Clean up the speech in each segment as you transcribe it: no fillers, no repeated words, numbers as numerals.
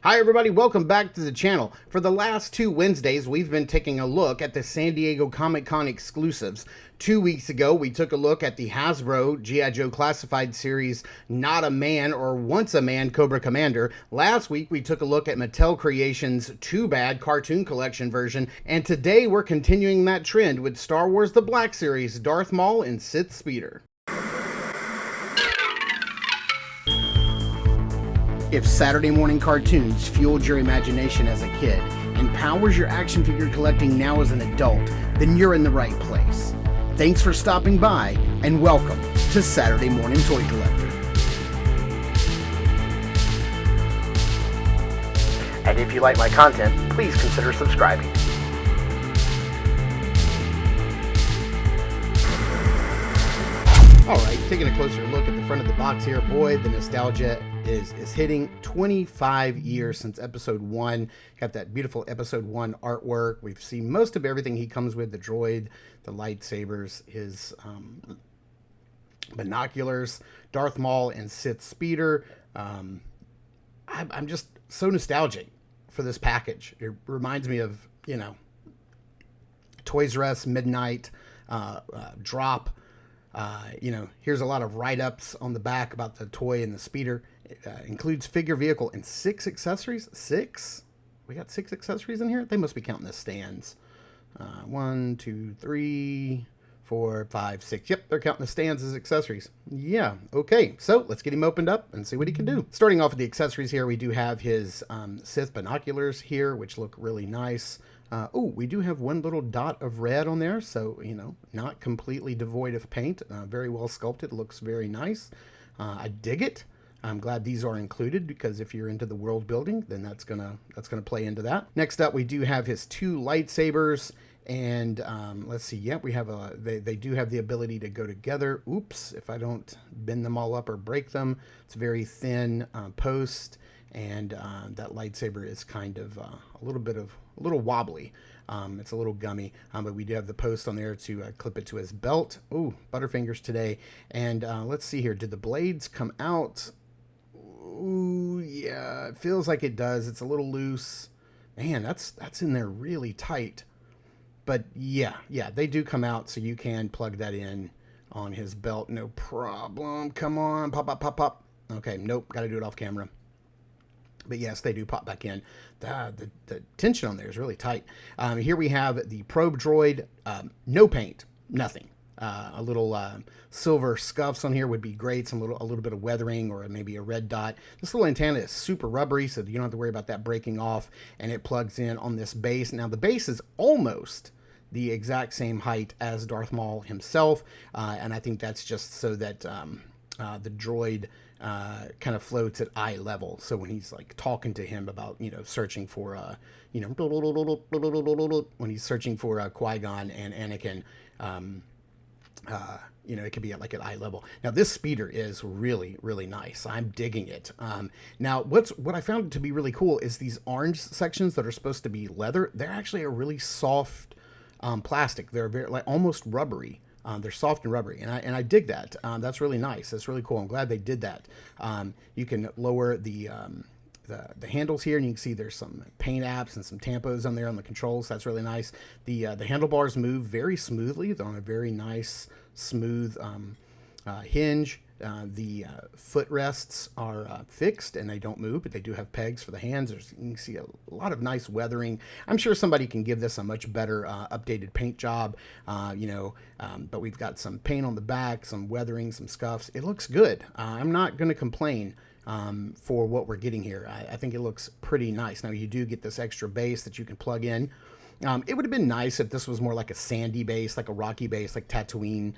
Hi everybody, welcome back to the channel. For the last 2 Wednesdays, we've been taking a look at the San Diego Comic-Con exclusives. 2 weeks ago, we took a look at the Hasbro G.I. Joe Classified series Not a Man or Once a Man Cobra Commander. Last week, we took a look at Mattel Creations' Too Bad cartoon collection version. And today, we're continuing that trend with Star Wars The Black Series, Darth Maul and Sith Speeder. If Saturday morning cartoons fueled your imagination as a kid and powers your action figure collecting now as an adult, then you're in the right place. Thanks for stopping by and welcome to Saturday Morning Toy Collector. And if you like my content, please consider subscribing. Alright, taking a closer look at the front of the box here. Boy, the nostalgia is hitting. 25 years since episode 1. Got that beautiful episode 1 artwork. We've seen most of everything he comes with. The droid, the lightsabers, his binoculars, Darth Maul and Sith Speeder. I'm just so nostalgic for this package. It reminds me of, Toys R Us Midnight drop. Here's a lot of write-ups on the back about the toy and the speeder. It includes figure, vehicle, and 6 accessories. 6? We got 6 accessories in here? They must be counting the stands. 1, 2, 3, 4, 5, 6. Yep, they're counting the stands as accessories. Yeah, okay. So let's get him opened up and see what he can do. Starting off with the accessories here, we do have his Sith binoculars here, which look really nice. We do have one little dot of red on there, so, not completely devoid of paint. Very well sculpted, looks very nice. I dig it. I'm glad these are included because if you're into the world building, then that's gonna play into that. Next up, we do have his 2 lightsabers, and let's see. Yep, we have they do have the ability to go together. Oops, if I don't bend them all up or break them. It's a very thin post, and that lightsaber is kind of a little wobbly. It's a little gummy, but we do have the post on there to clip it to his belt. Ooh, Butterfingers today. And let's see here. Did the blades come out? Ooh, yeah, it feels like it does. It's a little loose. Man, that's in there really tight. But yeah, they do come out, so you can plug that in on his belt. No problem. Come on, pop. Okay, nope, got to do it off camera. But yes, they do pop back in. The tension on there is really tight. Here we have the probe droid. No paint, nothing. A little silver scuffs on here would be great. A little bit of weathering or maybe a red dot. This little antenna is super rubbery, so you don't have to worry about that breaking off. And it plugs in on this base. Now the base is almost the exact same height as Darth Maul himself, and I think that's just so that the droid kind of floats at eye level. So when he's like talking to him about, searching for, when he's searching for Qui-Gon and Anakin, it could be at eye level. Now this speeder is really, really nice. I'm digging it. Now what I found to be really cool is these orange sections that are supposed to be leather. They're actually a really soft plastic. They're very almost rubbery. They're soft and rubbery, and I dig that. That's really nice. That's really cool. I'm glad they did that. You can lower the handles here, and you can see there's some paint apps and some tampos on there on the controls. That's really nice. The handlebars move very smoothly. They're on a very nice, smooth hinge. The footrests are fixed and they don't move, but they do have pegs for the hands. You can see a lot of nice weathering. I'm sure somebody can give this a much better updated paint job, but we've got some paint on the back, some weathering, some scuffs. It looks good. I'm not going to complain for what we're getting here. I think it looks pretty nice. Now you do get this extra base that you can plug in. It would have been nice if this was more like a sandy base, like a rocky base, like Tatooine.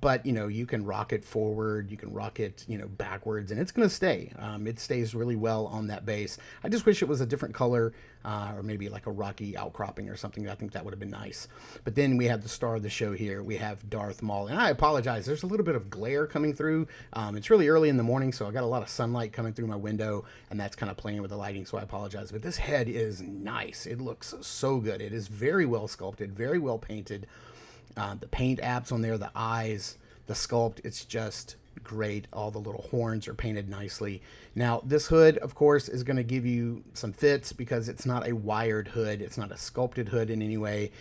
But, you can rock it forward, you can rock it, backwards, and it's going to stay. It stays really well on that base. I just wish it was a different color, or maybe like a rocky outcropping or something. I think that would have been nice. But then we have the star of the show here. We have Darth Maul. And I apologize. There's a little bit of glare coming through. It's really early in the morning, so I got a lot of sunlight coming through my window, and that's kind of playing with the lighting, so I apologize. But this head is nice. It looks so good. It is very well sculpted, very well painted. The paint apps on there, the eyes, the sculpt, it's just great. All the little horns are painted nicely. Now, this hood, of course, is going to give you some fits because it's not a wired hood. It's not a sculpted hood in any way.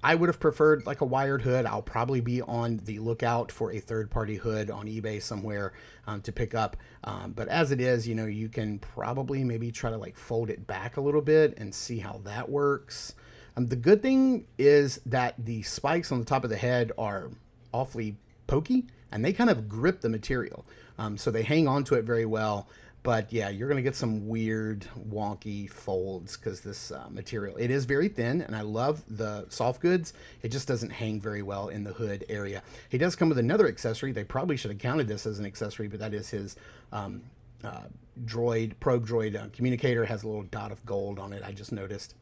I would have preferred like a wired hood. I'll probably be on the lookout for a third-party hood on eBay somewhere to pick up. But as it is, you can probably maybe try to like fold it back a little bit and see how that works. The good thing is that the spikes on the top of the head are awfully pokey and they kind of grip the material. So they hang on to it very well. But yeah, you're going to get some weird, wonky folds because this material, it is very thin, and I love the soft goods. It just doesn't hang very well in the hood area. He does come with another accessory. They probably should have counted this as an accessory, but that is his probe droid communicator. Has a little dot of gold on it, I just noticed.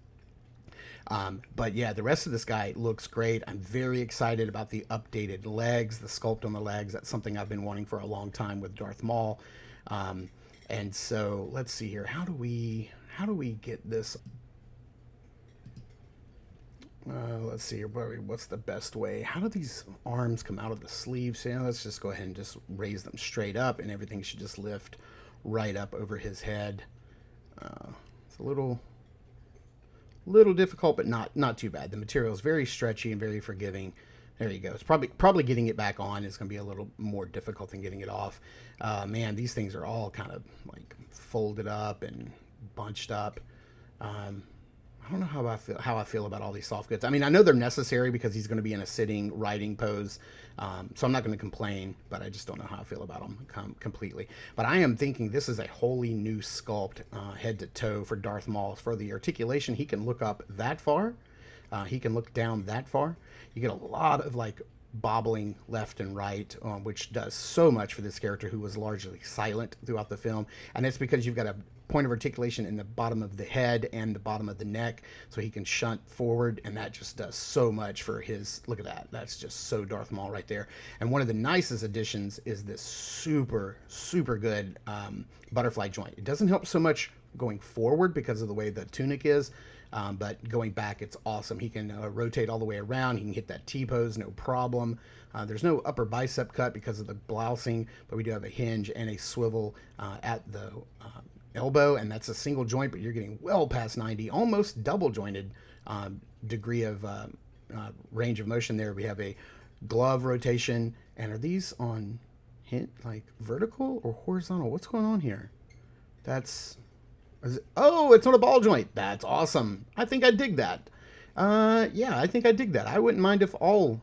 But yeah, the rest of this guy looks great. I'm very excited about the updated legs, the sculpt on the legs. That's something I've been wanting for a long time with Darth Maul. And so let's see here. How do we get this? Let's see here. What's the best way? How do these arms come out of the sleeves? So, let's just go ahead and just raise them straight up, and everything should just lift right up over his head. It's a little difficult, but not too bad. The material is very stretchy and very forgiving. There you go. It's probably getting it back on is going to be a little more difficult than getting it off. Man, these things are all kind of like folded up and bunched up. I don't know how I feel about all these soft goods. I mean, I know they're necessary because he's going to be in a sitting riding pose. So I'm not going to complain, but I just don't know how I feel about them completely. But I am thinking this is a wholly new sculpt, head to toe for Darth Maul. For the articulation, he can look up that far. He can look down that far. You get a lot of like bobbling left and right, which does so much for this character who was largely silent throughout the film. And it's because you've got a point of articulation in the bottom of the head and the bottom of the neck, so he can shunt forward, and that just does so much for his, look at that. That's just so Darth Maul right there. And one of the nicest additions is this super, super good butterfly joint. It doesn't help so much going forward because of the way the tunic is, but going back, it's awesome. He can rotate all the way around. He can hit that T-pose, no problem. There's no upper bicep cut because of the blousing, but we do have a hinge and a swivel at the elbow, and that's a single joint, but you're getting well past 90, almost double jointed degree of range of motion there. We have a glove rotation, and are these on like vertical or horizontal? What's going on here? Oh, it's on a ball joint. That's awesome. I think I dig that. Yeah, I think I dig that. I wouldn't mind if all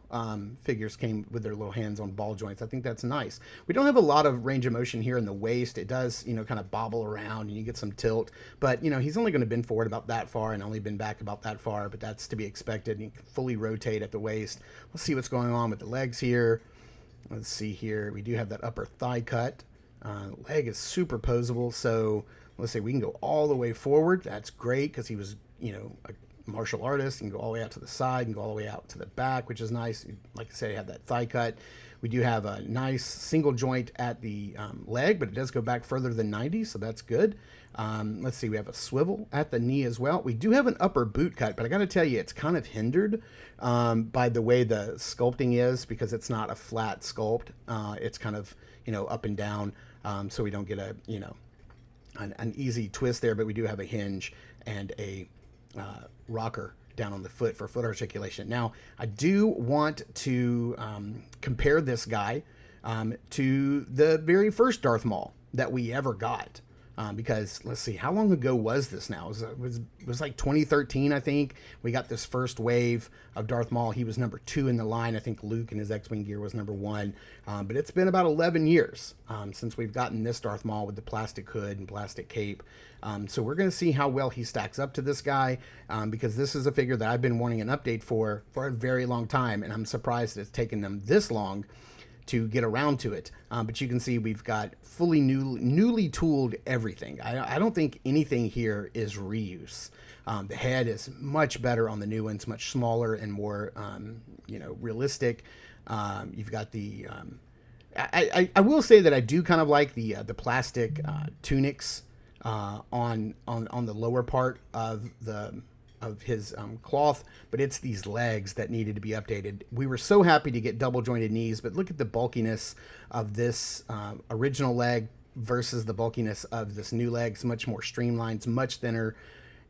figures came with their little hands on ball joints. I think that's nice. We don't have a lot of range of motion here in the waist. It does, kind of bobble around and you get some tilt. But, he's only going to bend forward about that far and only bend back about that far. But that's to be expected. And you can fully rotate at the waist. Let's see what's going on with the legs here. Let's see here. We do have that upper thigh cut. Leg is super posable. So let's say we can go all the way forward. That's great because he was, a martial artist. You can go all the way out to the side and go all the way out to the back, which is nice. Like I said, I have that thigh cut. We do have a nice single joint at the leg, but it does go back further than 90, so that's good. Let's see, we have a swivel at the knee as well. We do have an upper boot cut, but I got to tell you, it's kind of hindered by the way the sculpting is because it's not a flat sculpt. It's kind of, up and down, so we don't get a, an easy twist there, but we do have a hinge and a rocker down on the foot for foot articulation. Now, I do want to compare this guy to the very first Darth Maul that we ever got. Because let's see, how long ago was this now? It was like 2013, I think. We got this first wave of Darth Maul. He was number 2 in the line. I think Luke in his X-Wing gear was number 1. But it's been about 11 years since we've gotten this Darth Maul with the plastic hood and plastic cape. So we're going to see how well he stacks up to this guy because this is a figure that I've been wanting an update for a very long time. And I'm surprised it's taken them this long to get around to it. But you can see we've got fully newly tooled everything. I don't think anything here is reuse. The head is much better on the new ones, much smaller and more, realistic. You've got the, I will say that I do kind of like the plastic tunics on the lower part of the of his cloth, but it's these legs that needed to be updated. We were so happy to get double jointed knees, but look at the bulkiness of this original leg versus the bulkiness of this new leg. It's much more streamlined, it's much thinner.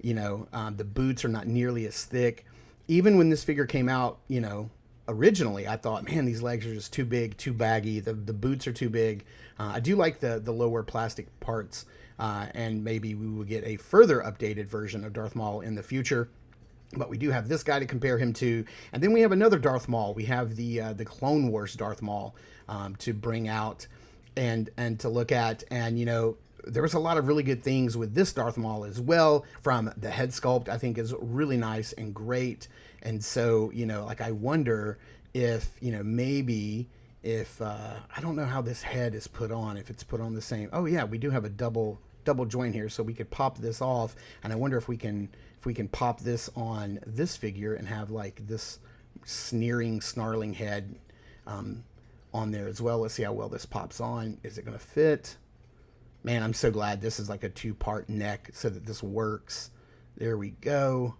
You know, the boots are not nearly as thick. Even when this figure came out, you know, originally, I thought, man, these legs are just too big, too baggy. The boots are too big. I do like the lower plastic parts, and maybe we will get a further updated version of Darth Maul in the future. But we do have this guy to compare him to, and then we have another Darth Maul. We have the Clone Wars Darth Maul to bring out and to look at, and you know, there was a lot of really good things with this Darth Maul as well. From the head sculpt, I think is really nice and great. And so, you know, like I wonder if, you know, maybe if, I don't know how this head is put on, if it's put on the same. Oh yeah, we do have a double joint here, so we could pop this off. And I wonder if we can pop this on this figure and have like this sneering, snarling head on there as well. Let's see how well this pops on. Is it going to fit? Man, I'm so glad this is like a 2-part neck so that this works. There we go.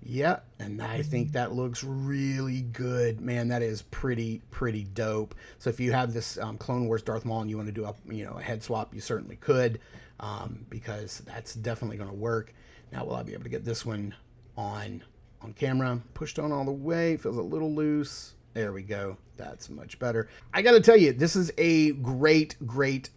Yeah, and I think that looks really good. Man, that is pretty dope. So if you have this Clone Wars Darth Maul and you want to do a head swap, you certainly could, because that's definitely going to work. Now, will I be able to get this one on camera? Pushed on all the way. Feels a little loose. There we go. That's much better. I got to tell you, this is a great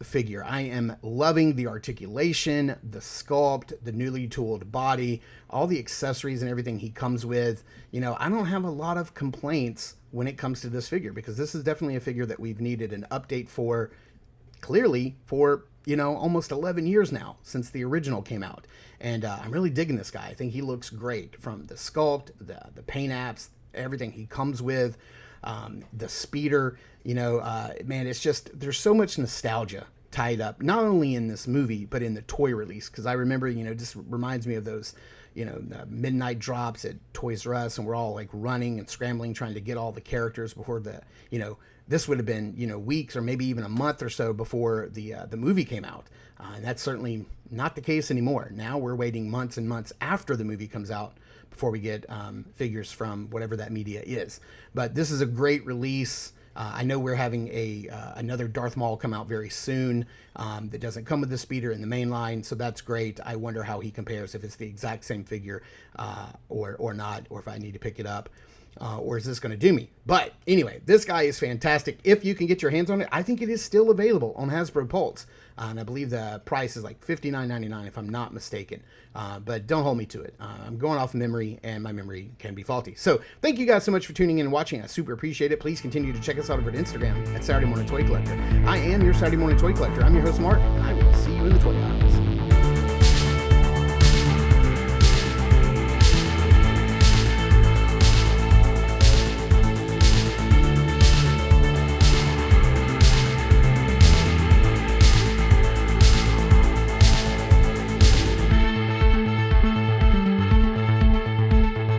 figure. I am loving the articulation, the sculpt, the newly tooled body, all the accessories and everything he comes with. You know, I don't have a lot of complaints when it comes to this figure, because this is definitely a figure that we've needed an update for, clearly, for, you know, almost 11 years now since the original came out. And I'm really digging this guy. I think he looks great, from the sculpt, the paint apps, everything he comes with. The speeder, you know, man, it's just, there's so much nostalgia tied up, not only in this movie, but in the toy release. Because I remember, you know, just reminds me of those, you know, the midnight drops at Toys R Us, and we're all like running and scrambling, trying to get all the characters before the, you know, this would have been, you know, weeks or maybe even a month or so before the movie came out. And that's certainly not the case anymore. Now we're waiting months and months after the movie comes out before we get figures from whatever that media is. But this is a great release. I know we're having another Darth Maul come out very soon that doesn't come with the speeder in the main line, so that's great. I wonder how he compares, if it's the exact same figure or not, or if I need to pick it up. Or is this going to do me? But anyway, this guy is fantastic. If you can get your hands on it, I think it is still available on Hasbro Pules. And I believe the price is like $59.99 if I'm not mistaken. But don't hold me to it. I'm going off memory, and my memory can be faulty. So thank you guys so much for tuning in and watching. I super appreciate it. Please continue to check us out over at Instagram at Saturday Morning Toy Collector. I am your Saturday Morning Toy Collector. I'm your host, Mark, and I will see you in the toy aisles.